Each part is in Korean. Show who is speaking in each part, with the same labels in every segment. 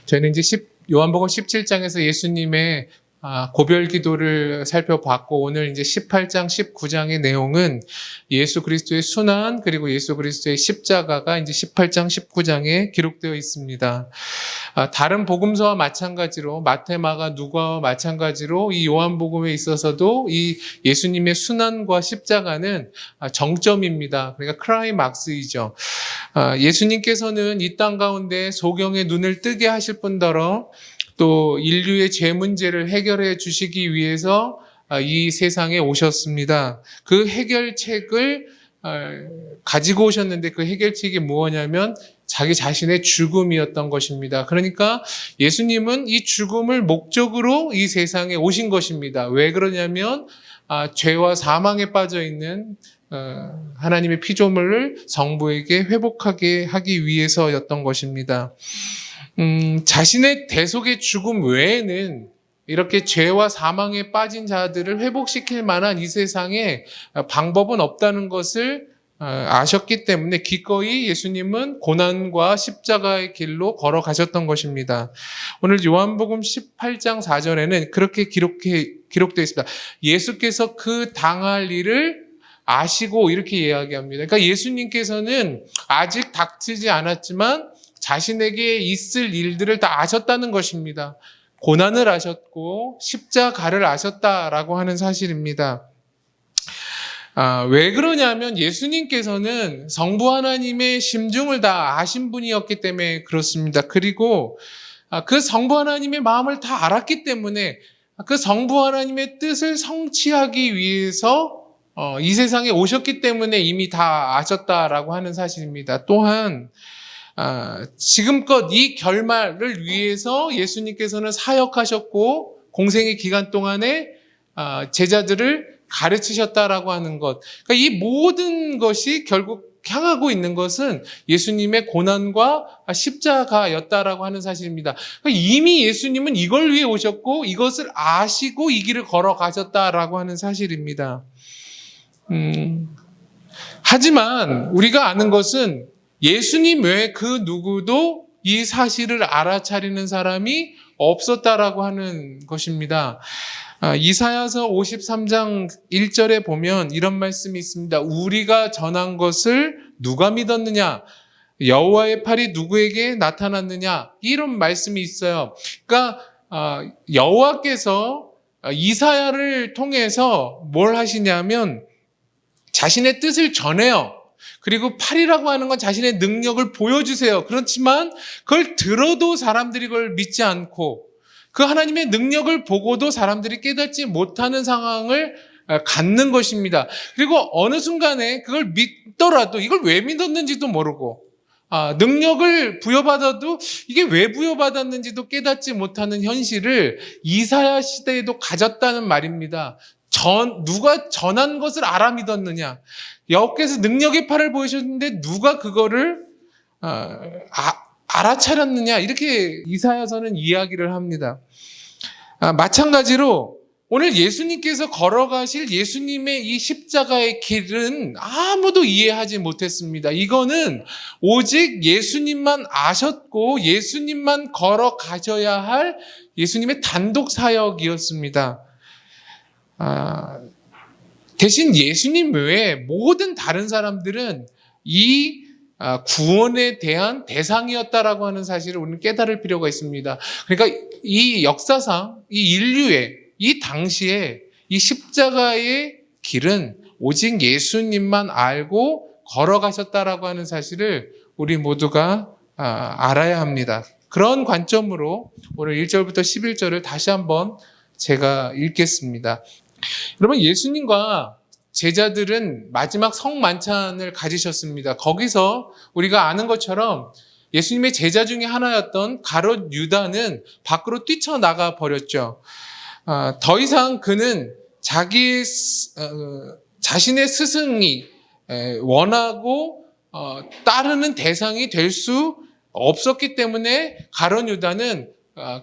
Speaker 1: 저희는 이제 요한복음 17장에서 예수님의 고별 기도를 살펴봤고, 오늘 이제 18장, 19장의 내용은 예수 그리스도의 순환, 그리고 예수 그리스도의 십자가가 이제 18장, 19장에 기록되어 있습니다. 다른 복음서와 마찬가지로, 마태, 마가, 누가와 마찬가지로 이 요한복음에 있어서도 이 예수님의 순환과 십자가는 정점입니다. 그러니까 클라이막스이죠. 예수님께서는 이 땅 가운데 소경의 눈을 뜨게 하실 뿐더러 또 인류의 죄 문제를 해결해 주시기 위해서 이 세상에 오셨습니다. 그 해결책을 가지고 오셨는데, 그 해결책이 무엇이냐면 자기 자신의 죽음이었던 것입니다. 그러니까 예수님은 이 죽음을 목적으로 이 세상에 오신 것입니다. 왜 그러냐면 죄와 사망에 빠져 있는 하나님의 피조물을 성부에게 회복하게 하기 위해서였던 것입니다. 자신의 대속의 죽음 외에는 이렇게 죄와 사망에 빠진 자들을 회복시킬 만한 이 세상에 방법은 없다는 것을 아셨기 때문에 기꺼이 예수님은 고난과 십자가의 길로 걸어가셨던 것입니다. 오늘 요한복음 18장 4절에는 그렇게 기록되어 있습니다. 예수께서 그 당할 일을 아시고 이렇게 이야기합니다. 그러니까 예수님께서는 아직 닥치지 않았지만 자신에게 있을 일들을 다 아셨다는 것입니다. 고난을 아셨고 십자가를 아셨다라고 하는 사실입니다. 왜 그러냐면 예수님께서는 성부 하나님의 심중을 다 아신 분이었기 때문에 그렇습니다. 그리고 그 성부 하나님의 마음을 다 알았기 때문에 그 성부 하나님의 뜻을 성취하기 위해서 이 세상에 오셨기 때문에 이미 다 아셨다라고 하는 사실입니다. 또한 지금껏 이 결말을 위해서 예수님께서는 사역하셨고 공생의 기간 동안에 제자들을 가르치셨다라고 하는 것. 그러니까 이 모든 것이 결국 향하고 있는 것은 예수님의 고난과 십자가였다라고 하는 사실입니다. 그러니까 이미 예수님은 이걸 위해 오셨고 이것을 아시고 이 길을 걸어가셨다라고 하는 사실입니다. 하지만 우리가 아는 것은 예수님 외에 그 누구도 이 사실을 알아차리는 사람이 없었다라고 하는 것입니다. 이사야서 53장 1절에 보면 이런 말씀이 있습니다. 우리가 전한 것을 누가 믿었느냐? 여호와의 팔이 누구에게 나타났느냐? 이런 말씀이 있어요. 그러니까 여호와께서 이사야를 통해서 뭘 하시냐면 자신의 뜻을 전해요. 그리고 팔이라고 하는 건 자신의 능력을 보여주세요. 그렇지만 그걸 들어도 사람들이 그걸 믿지 않고 그 하나님의 능력을 보고도 사람들이 깨닫지 못하는 상황을 갖는 것입니다. 그리고 어느 순간에 그걸 믿더라도 이걸 왜 믿었는지도 모르고 능력을 부여받아도 이게 왜 부여받았는지도 깨닫지 못하는 현실을 이사야 시대에도 가졌다는 말입니다. 누가 전한 것을 알아 믿었느냐? 여호와께서 능력의 팔을 보이셨는데 누가 그거를 알아차렸느냐? 이렇게 이사야서는 이야기를 합니다. 마찬가지로 오늘 예수님께서 걸어가실 예수님의 이 십자가의 길은 아무도 이해하지 못했습니다. 이거는 오직 예수님만 아셨고 예수님만 걸어가셔야 할 예수님의 단독 사역이었습니다. 대신 예수님 외에 모든 다른 사람들은 이 구원에 대한 대상이었다라고 하는 사실을 우리는 깨달을 필요가 있습니다. 그러니까 이 역사상 이 인류의 이 당시에 이 십자가의 길은 오직 예수님만 알고 걸어가셨다라고 하는 사실을 우리 모두가 알아야 합니다. 그런 관점으로 오늘 1절부터 11절을 다시 한번 제가 읽겠습니다. 여러분, 예수님과 제자들은 마지막 성만찬을 가지셨습니다. 거기서 우리가 아는 것처럼 예수님의 제자 중에 하나였던 가룟 유다는 밖으로 뛰쳐나가 버렸죠. 더 이상 그는 자신의 스승이 원하고 따르는 대상이 될 수 없었기 때문에 가룟 유다는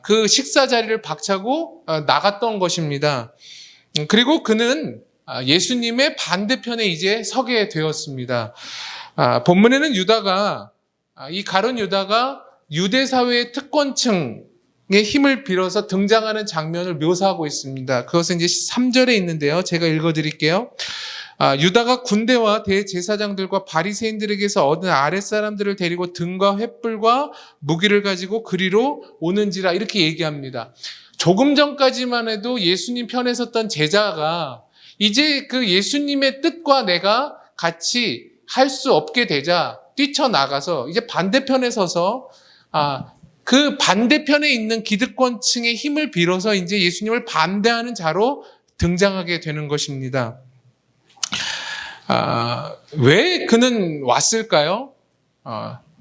Speaker 1: 그 식사 자리를 박차고 나갔던 것입니다. 그리고 그는 예수님의 반대편에 이제 서게 되었습니다. 본문에는 이 가룟 유다가 유대 사회의 특권층의 힘을 빌어서 등장하는 장면을 묘사하고 있습니다. 그것은 이제 3절에 있는데요. 제가 읽어드릴게요. 유다가 군대와 대제사장들과 바리새인들에게서 얻은 아랫사람들을 데리고 등과 횃불과 무기를 가지고 그리로 오는지라, 이렇게 얘기합니다. 조금 전까지만 해도 예수님 편에 섰던 제자가 이제 그 예수님의 뜻과 내가 같이 할 수 없게 되자 뛰쳐나가서 이제 반대편에 서서 그 반대편에 있는 기득권층의 힘을 빌어서 이제 예수님을 반대하는 자로 등장하게 되는 것입니다. 왜 그는 왔을까요?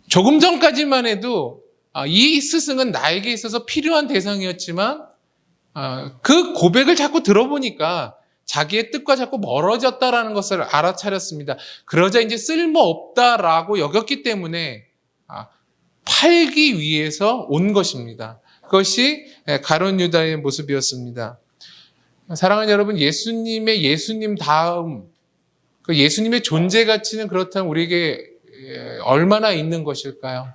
Speaker 1: 조금 전까지만 해도 이 스승은 나에게 있어서 필요한 대상이었지만 그 고백을 자꾸 들어보니까 자기의 뜻과 자꾸 멀어졌다라는 것을 알아차렸습니다. 그러자 이제 쓸모없다라고 여겼기 때문에 팔기 위해서 온 것입니다. 그것이 가룟 유다의 모습이었습니다. 사랑하는 여러분, 예수님의 예수님 다음, 그 예수님의 존재 가치는 그렇다면 우리에게 얼마나 있는 것일까요?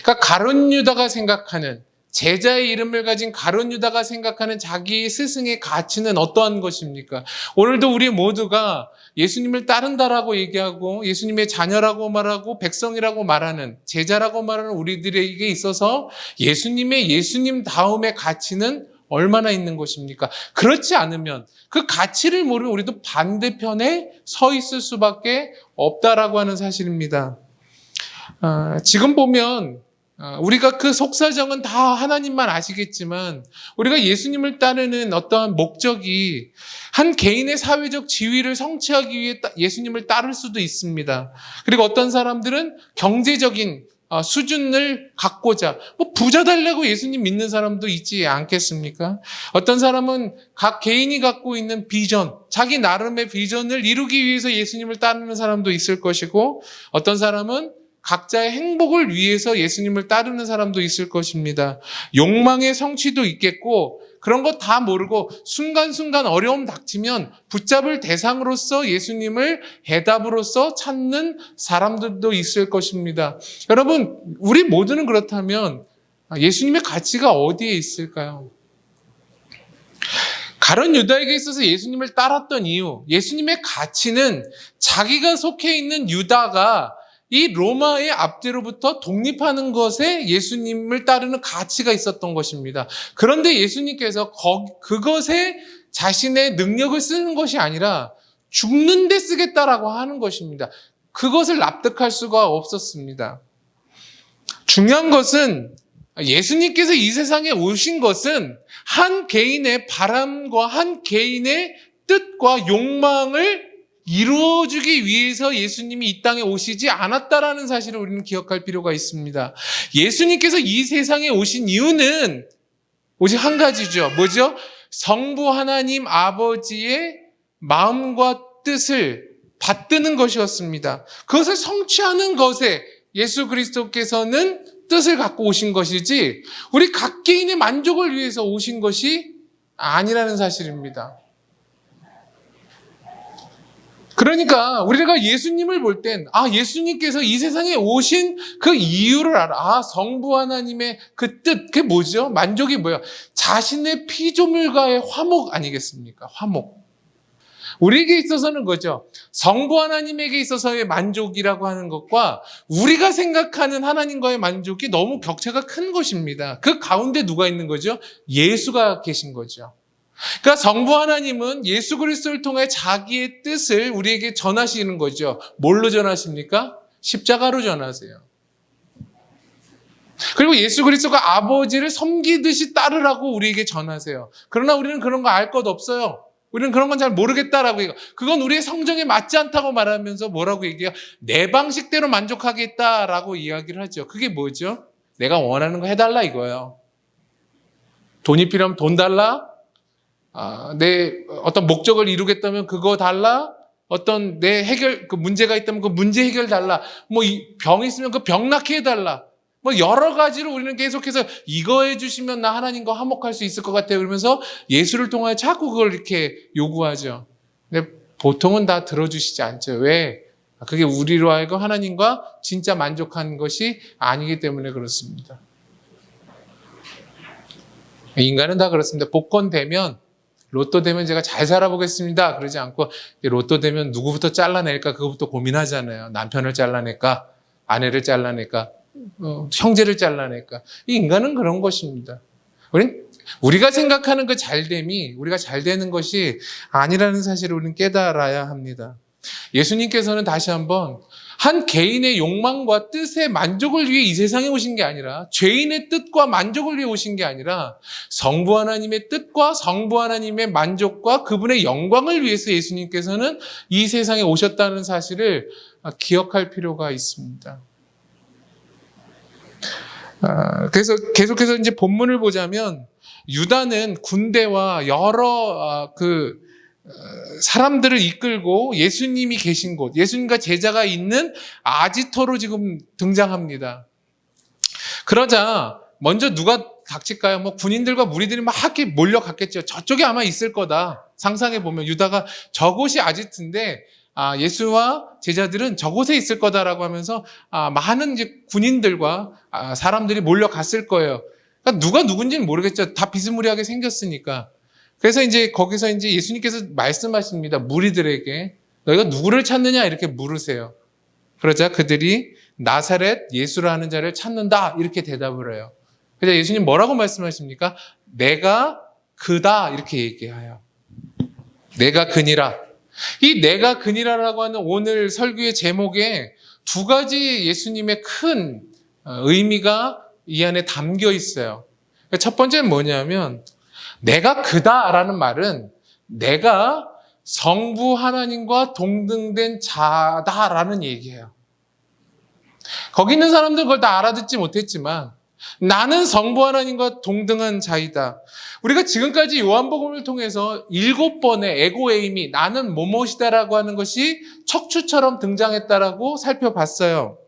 Speaker 1: 그러니까 가룟 유다가 생각하는, 제자의 이름을 가진 가룟 유다가 생각하는 자기 스승의 가치는 어떠한 것입니까? 오늘도 우리 모두가 예수님을 따른다라고 얘기하고 예수님의 자녀라고 말하고 백성이라고 말하는, 제자라고 말하는 우리들에게 있어서 예수님의 예수님 다음의 가치는 얼마나 있는 것입니까? 그렇지 않으면 그 가치를 모르면 우리도 반대편에 서 있을 수밖에 없다라고 하는 사실입니다. 지금 보면 우리가 그 속사정은 다 하나님만 아시겠지만 우리가 예수님을 따르는 어떠한 목적이 한 개인의 사회적 지위를 성취하기 위해 예수님을 따를 수도 있습니다. 그리고 어떤 사람들은 경제적인 수준을 갖고자 부자 달라고 예수님 믿는 사람도 있지 않겠습니까? 어떤 사람은 각 개인이 갖고 있는 비전, 자기 나름의 비전을 이루기 위해서 예수님을 따르는 사람도 있을 것이고, 어떤 사람은 각자의 행복을 위해서 예수님을 따르는 사람도 있을 것입니다. 욕망의 성취도 있겠고, 그런 거 다 모르고 순간순간 어려움 닥치면 붙잡을 대상으로서 예수님을 해답으로서 찾는 사람들도 있을 것입니다. 여러분, 우리 모두는 그렇다면 예수님의 가치가 어디에 있을까요? 가룟 유다에게 있어서 예수님을 따랐던 이유, 예수님의 가치는 자기가 속해 있는 유다가 이 로마의 압제로부터 독립하는 것에 예수님을 따르는 가치가 있었던 것입니다. 그런데 예수님께서 그것에 자신의 능력을 쓰는 것이 아니라 죽는 데 쓰겠다라고 하는 것입니다. 그것을 납득할 수가 없었습니다. 중요한 것은 예수님께서 이 세상에 오신 것은 한 개인의 바람과 한 개인의 뜻과 욕망을 이루어주기 위해서 예수님이 이 땅에 오시지 않았다라는 사실을 우리는 기억할 필요가 있습니다. 예수님께서 이 세상에 오신 이유는 오직 한 가지죠. 뭐죠? 성부 하나님 아버지의 마음과 뜻을 받드는 것이었습니다. 그것을 성취하는 것에 예수 그리스도께서는 뜻을 갖고 오신 것이지 우리 각 개인의 만족을 위해서 오신 것이 아니라는 사실입니다. 그러니까 우리가 예수님을 볼 땐 예수님께서 이 세상에 오신 그 이유를 알아. 성부 하나님의 그 뜻, 그게 뭐죠? 만족이 뭐야? 자신의 피조물과의 화목 아니겠습니까? 화목. 우리에게 있어서는 거죠. 성부 하나님에게 있어서의 만족이라고 하는 것과 우리가 생각하는 하나님과의 만족이 너무 격차가 큰 것입니다. 그 가운데 누가 있는 거죠? 예수가 계신 거죠. 그러니까 성부 하나님은 예수 그리스도를 통해 자기의 뜻을 우리에게 전하시는 거죠. 뭘로 전하십니까? 십자가로 전하세요. 그리고 예수 그리스도가 아버지를 섬기듯이 따르라고 우리에게 전하세요. 그러나 우리는 그런 거 알 것 없어요. 우리는 그런 건 잘 모르겠다라고 얘기해요. 그건 우리의 성정에 맞지 않다고 말하면서 뭐라고 얘기해요? 내 방식대로 만족하겠다라고 이야기를 하죠. 그게 뭐죠? 내가 원하는 거 해달라 이거예요. 돈이 필요하면 돈 달라? 내 어떤 목적을 이루겠다면 그거 달라? 어떤 내 그 문제가 있다면 그 문제 해결 달라? 병이 있으면 그 병 낫게 해달라? 여러 가지로 우리는 계속해서 이거 해주시면 나 하나님과 화목할 수 있을 것 같아요. 그러면서 예수를 통하여 자꾸 그걸 이렇게 요구하죠. 근데 보통은 다 들어주시지 않죠. 왜? 그게 우리로 하여금 하나님과 진짜 만족한 것이 아니기 때문에 그렇습니다. 인간은 다 그렇습니다. 복권 되면, 로또 되면 제가 잘 살아보겠습니다. 그러지 않고 로또 되면 누구부터 잘라낼까 그거부터 고민하잖아요. 남편을 잘라낼까, 아내를 잘라낼까, 형제를 잘라낼까. 이 인간은 그런 것입니다. 우리가 생각하는 그 잘됨이 우리가 잘 되는 것이 아니라는 사실을 우리는 깨달아야 합니다. 예수님께서는 다시 한번 한 개인의 욕망과 뜻의 만족을 위해 이 세상에 오신 게 아니라, 죄인의 뜻과 만족을 위해 오신 게 아니라 성부 하나님의 뜻과 성부 하나님의 만족과 그분의 영광을 위해서 예수님께서는 이 세상에 오셨다는 사실을 기억할 필요가 있습니다. 그래서 계속해서 이제 본문을 보자면, 유다는 군대와 여러 사람들을 이끌고 예수님이 계신 곳, 예수님과 제자가 있는 아지터로 지금 등장합니다. 그러자 먼저 누가 닥칠까요? 군인들과 무리들이 막 이렇게 몰려갔겠죠. 저쪽에 아마 있을 거다. 상상해 보면 유다가 저곳이 아지트인데 예수와 제자들은 저곳에 있을 거다라고 하면서 많은 이제 군인들과 사람들이 몰려갔을 거예요. 그러니까 누가 누군지는 모르겠죠. 다 비스무리하게 생겼으니까. 그래서 이제 거기서 이제 예수님께서 말씀하십니다. 무리들에게 너희가 누구를 찾느냐 이렇게 물으세요. 그러자 그들이 나사렛 예수라는 자를 찾는다 이렇게 대답을 해요. 그래서 예수님 뭐라고 말씀하십니까? 내가 그다 이렇게 얘기해요. 내가 그니라. 이 내가 그니라라고 하는 오늘 설교의 제목에 두 가지 예수님의 큰 의미가 이 안에 담겨 있어요. 첫 번째는 뭐냐면, 내가 그다라는 말은 내가 성부 하나님과 동등된 자다라는 얘기예요. 거기 있는 사람들은 그걸 다 알아듣지 못했지만 나는 성부 하나님과 동등한 자이다. 우리가 지금까지 요한복음을 통해서 7번의 에고에임이 나는 뭐뭇이다라고 하는 것이 척추처럼 등장했다라고 살펴봤어요.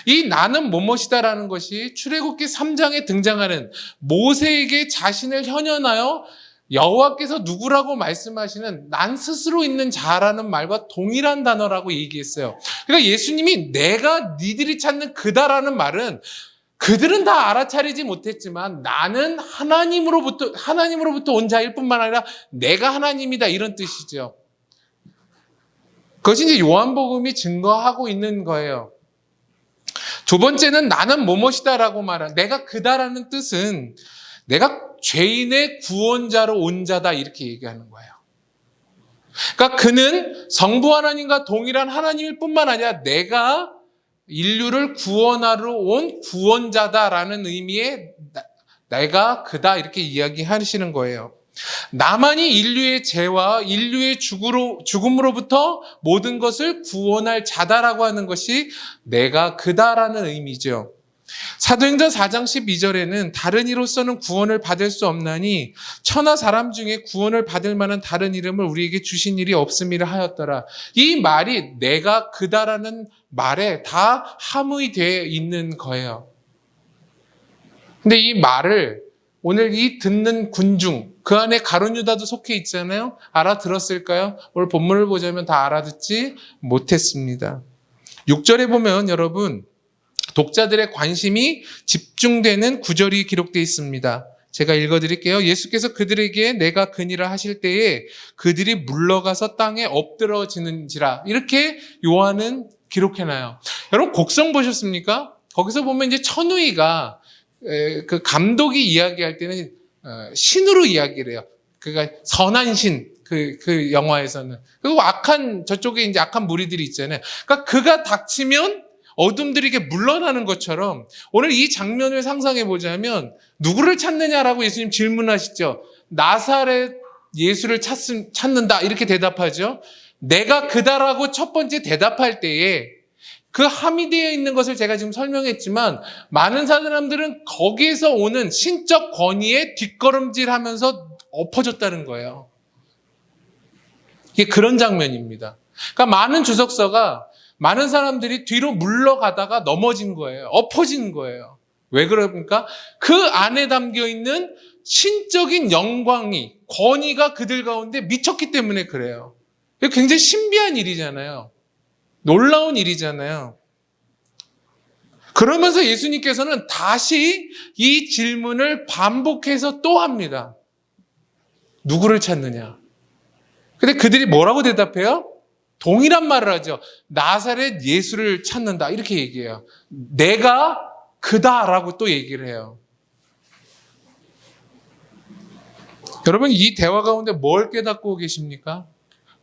Speaker 1: 이 나는 뭐뭇이다라는 것이 출애굽기 3장에 등장하는 모세에게 자신을 현현하여 여호와께서 누구라고 말씀하시는 난 스스로 있는 자라는 말과 동일한 단어라고 얘기했어요. 그러니까 예수님이 내가 니들이 찾는 그다라는 말은 그들은 다 알아차리지 못했지만 나는 하나님으로부터 온 자일 뿐만 아니라 내가 하나님이다 이런 뜻이죠. 그것이 이제 요한복음이 증거하고 있는 거예요. 두 번째는 나는 뭐뭇이다라고 말한 내가 그다라는 뜻은 내가 죄인의 구원자로 온 자다 이렇게 얘기하는 거예요. 그러니까 그는 성부 하나님과 동일한 하나님일 뿐만 아니라 내가 인류를 구원하러 온 구원자다라는 의미의 내가 그다 이렇게 이야기하시는 거예요. 나만이 인류의 죄와 인류의 죽음으로부터 모든 것을 구원할 자다라고 하는 것이 내가 그다라는 의미죠. 사도행전 4장 12절에는 다른 이로서는 구원을 받을 수 없나니 천하 사람 중에 구원을 받을 만한 다른 이름을 우리에게 주신 일이 없음이라 하였더라. 이 말이 내가 그다라는 말에 다 함의되어 있는 거예요. 근데 이 말을 오늘 이 듣는 군중, 그 안에 가룟 유다도 속해 있잖아요. 알아들었을까요? 오늘 본문을 보자면 다 알아듣지 못했습니다. 6절에 보면 여러분 독자들의 관심이 집중되는 구절이 기록되어 있습니다. 제가 읽어드릴게요. 예수께서 그들에게 내가 그니라 하실 때에 그들이 물러가서 땅에 엎드러지는지라 이렇게 요한은 기록해놔요. 여러분 곡성 보셨습니까? 거기서 보면 이제 천우희가 그 감독이 이야기할 때는 신으로 이야기를 해요. 그러니까 선한 신, 그 영화에서는. 그리고 저쪽에 이제 악한 무리들이 있잖아요. 그러니까 그가 닥치면 어둠들이 이렇게 물러나는 것처럼 오늘 이 장면을 상상해 보자면 누구를 찾느냐라고 예수님 질문하시죠. 나사렛 예수를 찾는다 이렇게 대답하죠. 내가 그다라고 첫 번째 대답할 때에 그 함이 되어 있는 것을 제가 지금 설명했지만 많은 사람들은 거기에서 오는 신적 권위에 뒷걸음질하면서 엎어졌다는 거예요. 이게 그런 장면입니다. 그러니까 많은 주석서가 많은 사람들이 뒤로 물러가다가 넘어진 거예요. 엎어진 거예요. 왜 그럽니까? 그 안에 담겨 있는 신적인 영광이, 권위가 그들 가운데 미쳤기 때문에 그래요. 굉장히 신비한 일이잖아요. 놀라운 일이잖아요. 그러면서 예수님께서는 다시 이 질문을 반복해서 또 합니다. 누구를 찾느냐? 근데 그들이 뭐라고 대답해요? 동일한 말을 하죠. 나사렛 예수를 찾는다. 이렇게 얘기해요. 내가 그다라고 또 얘기를 해요. 여러분, 이 대화 가운데 뭘 깨닫고 계십니까?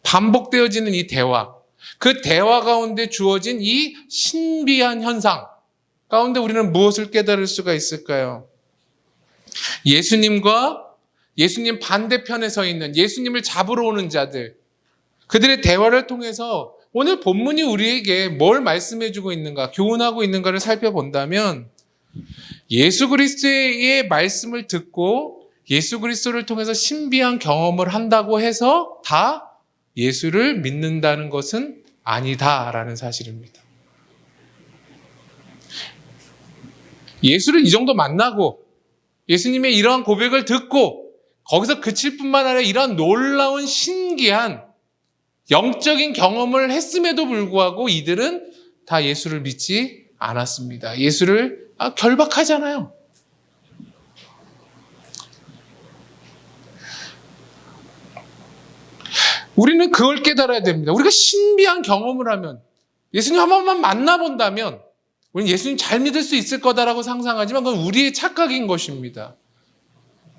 Speaker 1: 반복되어지는 이 대화. 그 대화 가운데 주어진 이 신비한 현상 가운데 우리는 무엇을 깨달을 수가 있을까요? 예수님과 예수님 반대편에 서 있는 예수님을 잡으러 오는 자들, 그들의 대화를 통해서 오늘 본문이 우리에게 뭘 말씀해주고 있는가, 교훈하고 있는가를 살펴본다면 예수 그리스도의 말씀을 듣고 예수 그리스도를 통해서 신비한 경험을 한다고 해서 다 예수를 믿는다는 것은 아니다라는 사실입니다. 예수를 이 정도 만나고 예수님의 이러한 고백을 듣고 거기서 그칠 뿐만 아니라 이러한 놀라운 신기한 영적인 경험을 했음에도 불구하고 이들은 다 예수를 믿지 않았습니다. 예수를 결박하잖아요. 우리는 그걸 깨달아야 됩니다. 우리가 신비한 경험을 하면, 예수님 한 번만 만나본다면 우리는 예수님 잘 믿을 수 있을 거다라고 상상하지만 그건 우리의 착각인 것입니다.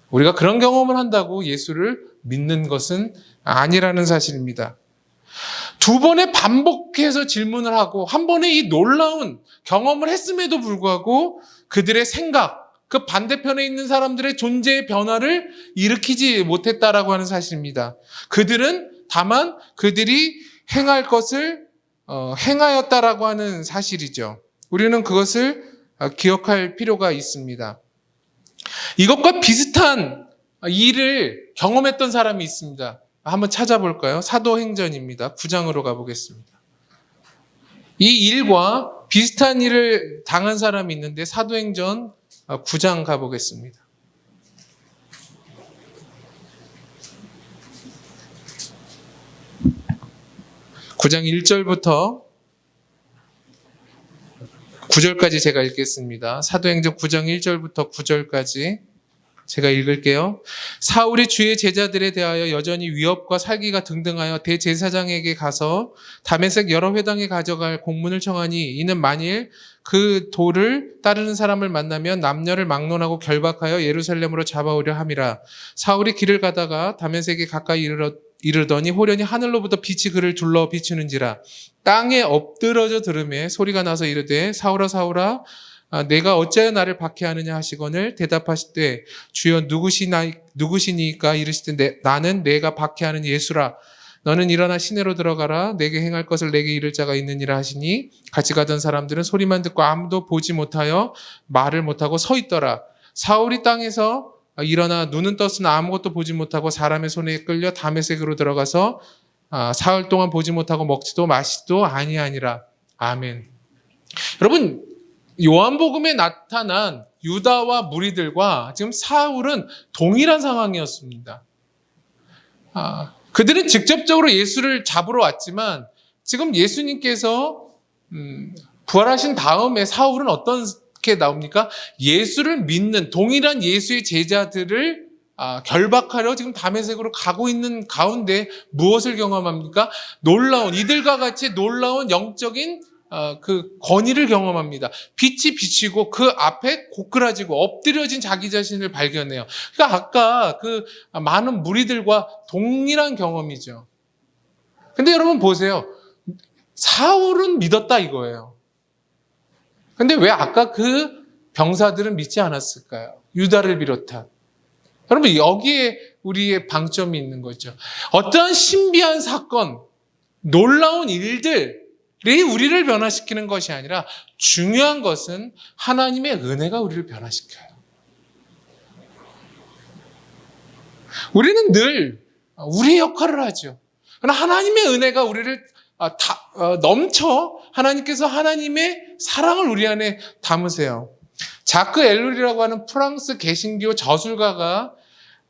Speaker 1: 우리가 그런 경험을 한다고 예수를 믿는 것은 아니라는 사실입니다. 두 번에 반복해서 질문을 하고 한 번에 이 놀라운 경험을 했음에도 불구하고 그들의 생각, 그 반대편에 있는 사람들의 존재의 변화를 일으키지 못했다라고 하는 사실입니다. 그들은 다만 그들이 행할 것을 행하였다라고 하는 사실이죠. 우리는 그것을 기억할 필요가 있습니다. 이것과 비슷한 일을 경험했던 사람이 있습니다. 한번 찾아볼까요? 사도행전입니다. 9장으로 가보겠습니다. 이 일과 비슷한 일을 당한 사람이 있는데 사도행전 9장 가보겠습니다. 9장 1절부터 9절까지 제가 읽겠습니다. 사도행전 9장 1절부터 9절까지 제가 읽을게요. 사울이 주의 제자들에 대하여 여전히 위협과 살기가 등등하여 대제사장에게 가서 다메섹 여러 회당에 가져갈 공문을 청하니 이는 만일 그 도를 따르는 사람을 만나면 남녀를 막론하고 결박하여 예루살렘으로 잡아오려 함이라. 사울이 길을 가다가 다메섹에 가까이 이르더니 호련히 하늘로부터 빛이 그를 둘러 비추는지라. 땅에 엎드러져 들으매 소리가 나서 이르되 사울아 사울아 내가 어찌하여 나를 박해하느냐 하시거늘 대답하시되 주여 누구시니까 이르시되 나는 내가 박해하는 예수라. 너는 일어나 시내로 들어가라. 내게 행할 것을 내게 이를 자가 있느니라 하시니 같이 가던 사람들은 소리만 듣고 아무도 보지 못하여 말을 못하고 서 있더라. 사울이 땅에서 일어나 눈은 떴으나 아무것도 보지 못하고 사람의 손에 끌려 다메섹으로 들어가서 사흘 동안 보지 못하고 먹지도 마시지도 아니하니라. 아멘. 여러분, 요한복음에 나타난 유다와 무리들과 지금 사울은 동일한 상황이었습니다. 그들은 직접적으로 예수를 잡으러 왔지만 지금 예수님께서 부활하신 다음에 사울은 어떻게 나옵니까? 예수를 믿는 동일한 예수의 제자들을 결박하려 지금 다메섹으로 가고 있는 가운데 무엇을 경험합니까? 이들과 같이 놀라운 영적인 그 권위를 경험합니다. 빛이 비치고 그 앞에 고꾸라지고 엎드려진 자기 자신을 발견해요. 그러니까 아까 그 많은 무리들과 동일한 경험이죠. 근데 여러분 보세요. 사울은 믿었다 이거예요. 근데 왜 아까 그 병사들은 믿지 않았을까요? 유다를 비롯한. 여러분 여기에 우리의 방점이 있는 거죠. 어떠한 신비한 사건, 놀라운 일들이 우리를 변화시키는 것이 아니라 중요한 것은 하나님의 은혜가 우리를 변화시켜요. 우리는 늘 우리의 역할을 하죠. 그러나 하나님의 은혜가 우리를 넘쳐 하나님께서 하나님의 사랑을 우리 안에 담으세요. 자크 엘룰이라고 하는 프랑스 개신교 저술가가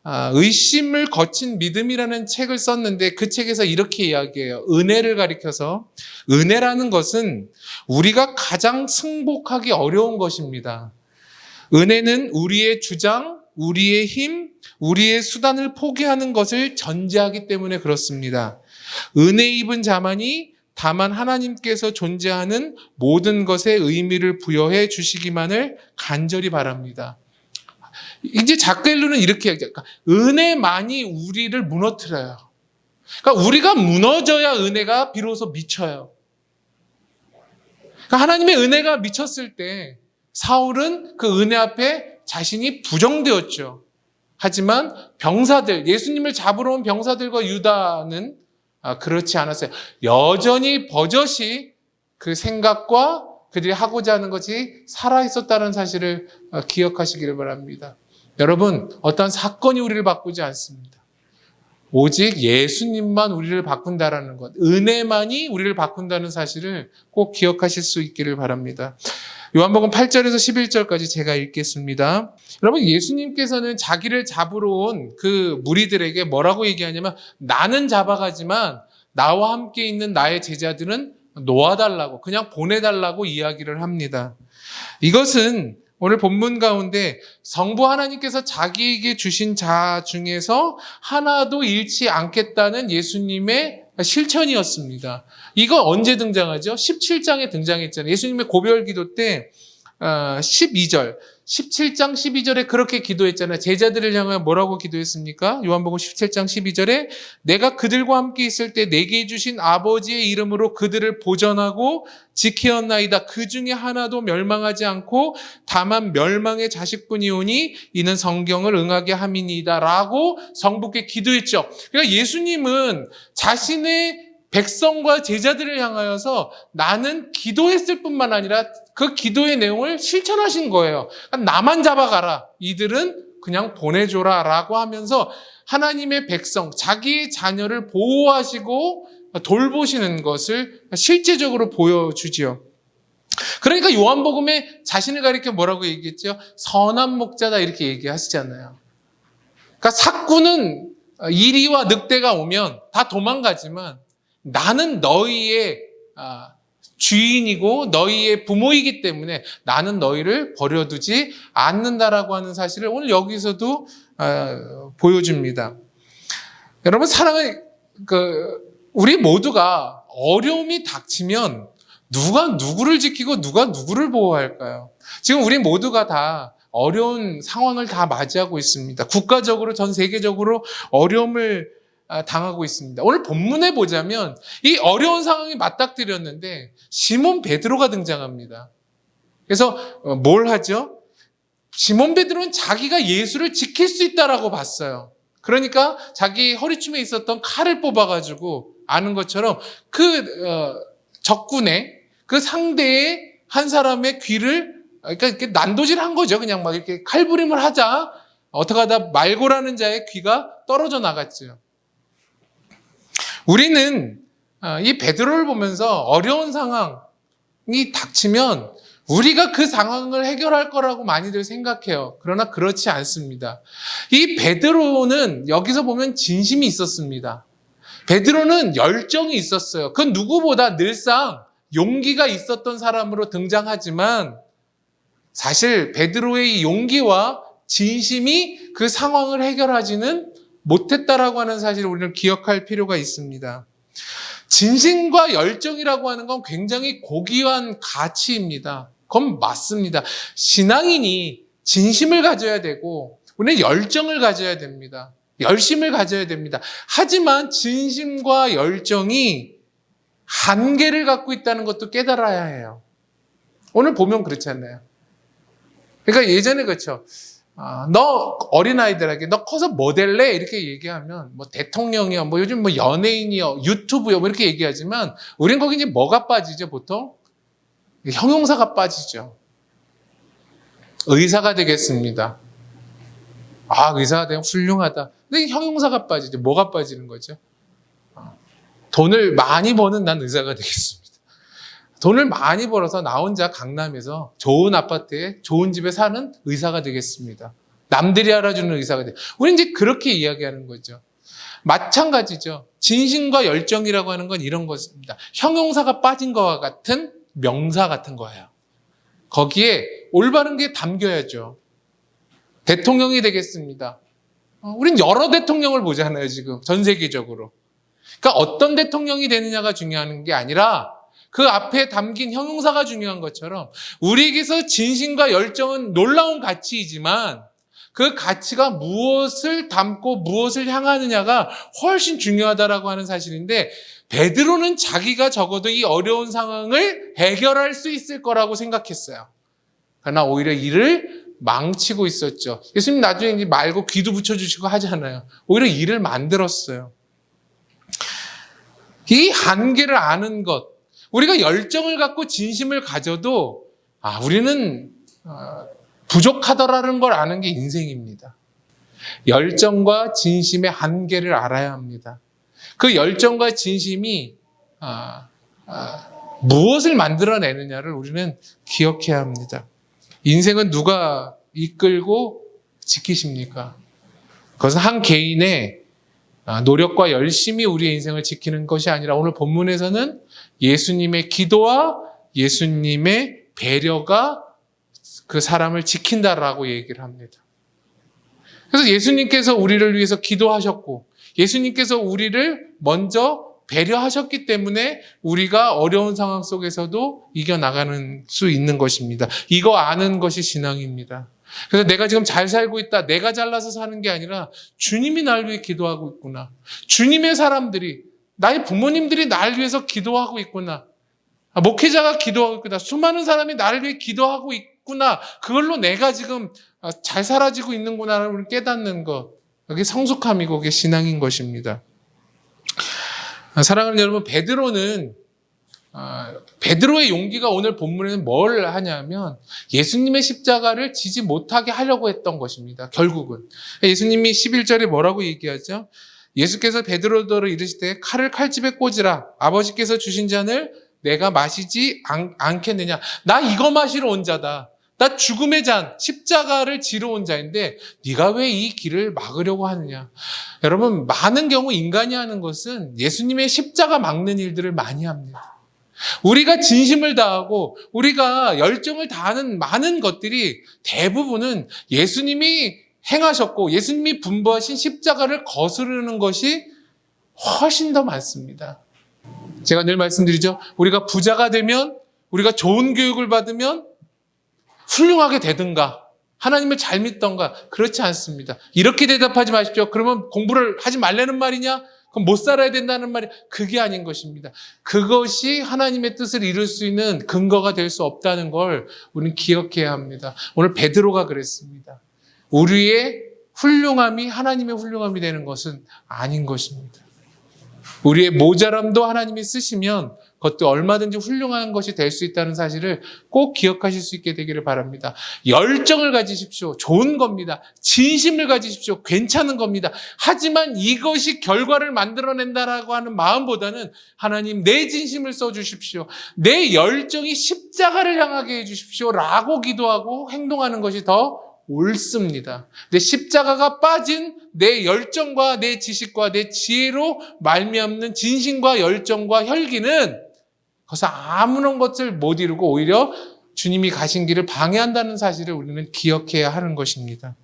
Speaker 1: 의심을 거친 믿음이라는 책을 썼는데 그 책에서 이렇게 이야기해요. 은혜를 가리켜서 은혜라는 것은 우리가 가장 승복하기 어려운 것입니다. 은혜는 우리의 주장, 우리의 힘, 우리의 수단을 포기하는 것을 전제하기 때문에 그렇습니다. 은혜 입은 자만이 다만 하나님께서 존재하는 모든 것에 의미를 부여해 주시기만을 간절히 바랍니다. 이제 작글루는 이렇게 얘기해요. 은혜만이 우리를 무너뜨려요. 그러니까 우리가 무너져야 은혜가 비로소 미쳐요. 그러니까 하나님의 은혜가 미쳤을 때 사울은 그 은혜 앞에 자신이 부정되었죠. 하지만 병사들, 예수님을 잡으러 온 병사들과 유다는 그렇지 않았어요. 여전히 버젓이 그 생각과 그들이 하고자 하는 것이 살아있었다는 사실을 기억하시기를 바랍니다. 여러분, 어떤 사건이 우리를 바꾸지 않습니다. 오직 예수님만 우리를 바꾼다라는 것, 은혜만이 우리를 바꾼다는 사실을 꼭 기억하실 수 있기를 바랍니다. 요한복음 8절에서 11절까지 제가 읽겠습니다. 여러분, 예수님께서는 자기를 잡으러 온 그 무리들에게 뭐라고 얘기하냐면, 나는 잡아가지만 나와 함께 있는 나의 제자들은 놓아달라고, 그냥 보내달라고 이야기를 합니다. 이것은 오늘 본문 가운데 성부 하나님께서 자기에게 주신 자 중에서 하나도 잃지 않겠다는 예수님의 실천이었습니다. 이거 언제 등장하죠? 17장에 등장했잖아요. 예수님의 고별 기도 때 12절, 17장 12절에 그렇게 기도했잖아요. 제자들을 향하여 뭐라고 기도했습니까? 요한복음 17장 12절에 내가 그들과 함께 있을 때 내게 주신 아버지의 이름으로 그들을 보전하고 지키었나이다. 그 중에 하나도 멸망하지 않고 다만 멸망의 자식뿐이오니 이는 성경을 응하게 함이니이다 라고 성부께 기도했죠. 그러니까 예수님은 자신의 백성과 제자들을 향하여서 나는 기도했을 뿐만 아니라 그 기도의 내용을 실천하신 거예요. 나만 잡아가라. 이들은 그냥 보내줘라 라고 하면서 하나님의 백성, 자기의 자녀를 보호하시고 돌보시는 것을 실제적으로 보여주지요. 그러니까 요한복음에 자신을 가리켜 뭐라고 얘기했죠? 선한 목자다 이렇게 얘기하시잖아요. 그러니까 삭구는 이리와 늑대가 오면 다 도망가지만 나는 너희의 주인이고 너희의 부모이기 때문에 나는 너희를 버려두지 않는다라고 하는 사실을 오늘 여기서도 보여줍니다. 여러분, 우리 모두가 어려움이 닥치면 누가 누구를 지키고 누가 누구를 보호할까요? 지금 우리 모두가 다 어려운 상황을 다 맞이하고 있습니다. 국가적으로 전 세계적으로 어려움을 당하고 있습니다. 오늘 본문에 보자면 이 어려운 상황이 맞닥뜨렸는데 시몬 베드로가 등장합니다. 그래서 뭘 하죠? 시몬 베드로는 자기가 예수를 지킬 수 있다라고 봤어요. 그러니까 자기 허리춤에 있었던 칼을 뽑아가지고 아는 것처럼 그 적군의 그 상대의 한 사람의 귀를 그러니까 이렇게 난도질한 거죠. 그냥 막 이렇게 칼부림을 하자 어떻게 하다 말고라는 자의 귀가 떨어져 나갔죠. 우리는 이 베드로를 보면서 어려운 상황이 닥치면 우리가 그 상황을 해결할 거라고 많이들 생각해요. 그러나 그렇지 않습니다. 이 베드로는 여기서 보면 진심이 있었습니다. 베드로는 열정이 있었어요. 그건 누구보다 늘상 용기가 있었던 사람으로 등장하지만 사실 베드로의 이 용기와 진심이 그 상황을 해결하지는 못했다라고 하는 사실을 우리는 기억할 필요가 있습니다. 진심과 열정이라고 하는 건 굉장히 고귀한 가치입니다. 그건 맞습니다. 신앙인이 진심을 가져야 되고 우리는 열정을 가져야 됩니다. 열심을 가져야 됩니다. 하지만 진심과 열정이 한계를 갖고 있다는 것도 깨달아야 해요. 오늘 보면 그렇지 않나요? 그러니까 예전에 그렇죠. 너 어린아이들에게 너 커서 뭐 될래? 이렇게 얘기하면 뭐 대통령이요, 뭐 요즘 뭐 연예인이요, 유튜브요, 뭐 이렇게 얘기하지만 우린 거기 이제 뭐가 빠지죠, 보통? 형용사가 빠지죠. 의사가 되겠습니다. 의사가 되면 훌륭하다. 근데 형용사가 빠지죠. 뭐가 빠지는 거죠? 돈을 많이 버는 난 의사가 되겠습니다. 돈을 많이 벌어서 나 혼자 강남에서 좋은 아파트에 좋은 집에 사는 의사가 되겠습니다. 남들이 알아주는 의사가 돼. 우리는 이제 그렇게 이야기하는 거죠. 마찬가지죠. 진심과 열정이라고 하는 건 이런 것입니다. 형용사가 빠진 것과 같은 명사 같은 거예요. 거기에 올바른 게 담겨야죠. 대통령이 되겠습니다. 우린 여러 대통령을 보잖아요, 지금. 전 세계적으로. 그러니까 어떤 대통령이 되느냐가 중요한 게 아니라 그 앞에 담긴 형용사가 중요한 것처럼 우리에게서 진심과 열정은 놀라운 가치이지만 그 가치가 무엇을 담고 무엇을 향하느냐가 훨씬 중요하다라고 하는 사실인데 베드로는 자기가 적어도 이 어려운 상황을 해결할 수 있을 거라고 생각했어요. 그러나 오히려 일을 망치고 있었죠. 예수님 나중에 이제 말고 귀도 붙여주시고 하잖아요. 오히려 일을 만들었어요. 이 한계를 아는 것, 우리가 열정을 갖고 진심을 가져도 우리는 부족하다라는 걸 아는 게 인생입니다. 열정과 진심의 한계를 알아야 합니다. 그 열정과 진심이 무엇을 만들어내느냐를 우리는 기억해야 합니다. 인생은 누가 이끌고 지키십니까? 그것은 한 개인의 노력과 열심히 우리의 인생을 지키는 것이 아니라 오늘 본문에서는 예수님의 기도와 예수님의 배려가 그 사람을 지킨다라고 얘기를 합니다. 그래서 예수님께서 우리를 위해서 기도하셨고 예수님께서 우리를 먼저 배려하셨기 때문에 우리가 어려운 상황 속에서도 이겨나가는 수 있는 것입니다. 이거 아는 것이 신앙입니다. 그래서 내가 지금 잘 살고 있다, 내가 잘나서 사는 게 아니라 주님이 나를 위해 기도하고 있구나. 주님의 사람들이, 나의 부모님들이 나를 위해서 기도하고 있구나. 목회자가 기도하고 있구나. 수많은 사람이 나를 위해 기도하고 있구나. 그걸로 내가 지금 잘 살아지고 있는구나를 깨닫는 것. 그게 성숙함이고 그게 신앙인 것입니다. 사랑하는 여러분, 베드로의 용기가 오늘 본문에는 뭘 하냐면 예수님의 십자가를 지지 못하게 하려고 했던 것입니다. 결국은 예수님이 11절에 뭐라고 얘기하죠? 예수께서 베드로더러 이르시되 칼을 칼집에 꽂으라. 아버지께서 주신 잔을 내가 마시지 않겠느냐. 나 이거 마시러 온 자다. 나 죽음의 잔, 십자가를 지러 온 자인데 네가 왜 이 길을 막으려고 하느냐. 여러분, 많은 경우 인간이 하는 것은 예수님의 십자가 막는 일들을 많이 합니다. 우리가 진심을 다하고 우리가 열정을 다하는 많은 것들이 대부분은 예수님이 행하셨고 예수님이 분부하신 십자가를 거스르는 것이 훨씬 더 많습니다. 제가 늘 말씀드리죠. 우리가 부자가 되면, 우리가 좋은 교육을 받으면 훌륭하게 되든가 하나님을 잘 믿던가 그렇지 않습니다. 이렇게 대답하지 마십시오. 그러면 공부를 하지 말라는 말이냐? 그럼 못 살아야 된다는 말이 그게 아닌 것입니다. 그것이 하나님의 뜻을 이룰 수 있는 근거가 될 수 없다는 걸 우리는 기억해야 합니다. 오늘 베드로가 그랬습니다. 우리의 훌륭함이 하나님의 훌륭함이 되는 것은 아닌 것입니다. 우리의 모자람도 하나님이 쓰시면 그것도 얼마든지 훌륭한 것이 될 수 있다는 사실을 꼭 기억하실 수 있게 되기를 바랍니다. 열정을 가지십시오. 좋은 겁니다. 진심을 가지십시오. 괜찮은 겁니다. 하지만 이것이 결과를 만들어낸다라고 하는 마음보다는 하나님 내 진심을 써주십시오. 내 열정이 십자가를 향하게 해주십시오. 라고 기도하고 행동하는 것이 더 옳습니다. 내 십자가가 빠진 내 열정과 내 지식과 내 지혜로 말미암는 진심과 열정과 혈기는 그래서 아무런 것을 못 이루고 오히려 주님이 가신 길을 방해한다는 사실을 우리는 기억해야 하는 것입니다.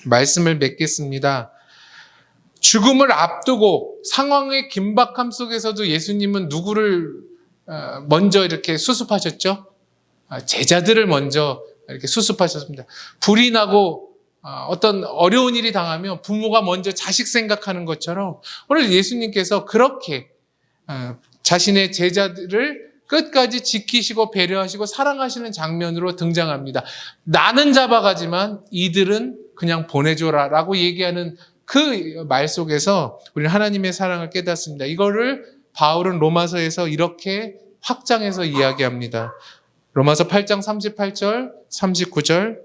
Speaker 1: 말씀을 맺겠습니다. 죽음을 앞두고 상황의 긴박함 속에서도 예수님은 누구를 먼저 이렇게 수습하셨죠? 제자들을 먼저 이렇게 수습하셨습니다. 불이 나고 어떤 어려운 일이 당하면 부모가 먼저 자식 생각하는 것처럼 오늘 예수님께서 그렇게 자신의 제자들을 끝까지 지키시고 배려하시고 사랑하시는 장면으로 등장합니다. 나는 잡아가지만 이들은 그냥 보내줘라라고 얘기하는 그 말 속에서 우리는 하나님의 사랑을 깨닫습니다. 이거를 바울은 로마서에서 이렇게 확장해서 이야기합니다. 로마서 8장 38절, 39절.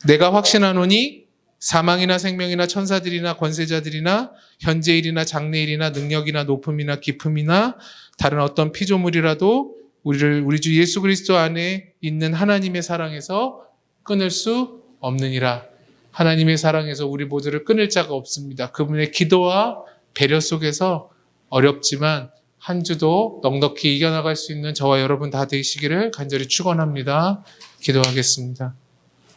Speaker 1: 내가 확신하노니 사망이나 생명이나 천사들이나 권세자들이나 현재일이나 장래일이나 능력이나 높음이나 깊음이나 다른 어떤 피조물이라도 우리 주 예수 그리스도 안에 있는 하나님의 사랑에서 끊을 수 없느니라. 하나님의 사랑에서 우리 모두를 끊을 자가 없습니다. 그분의 기도와 배려 속에서 어렵지만 한 주도 넉넉히 이겨나갈 수 있는 저와 여러분 다 되시기를 간절히 축원합니다. 기도하겠습니다.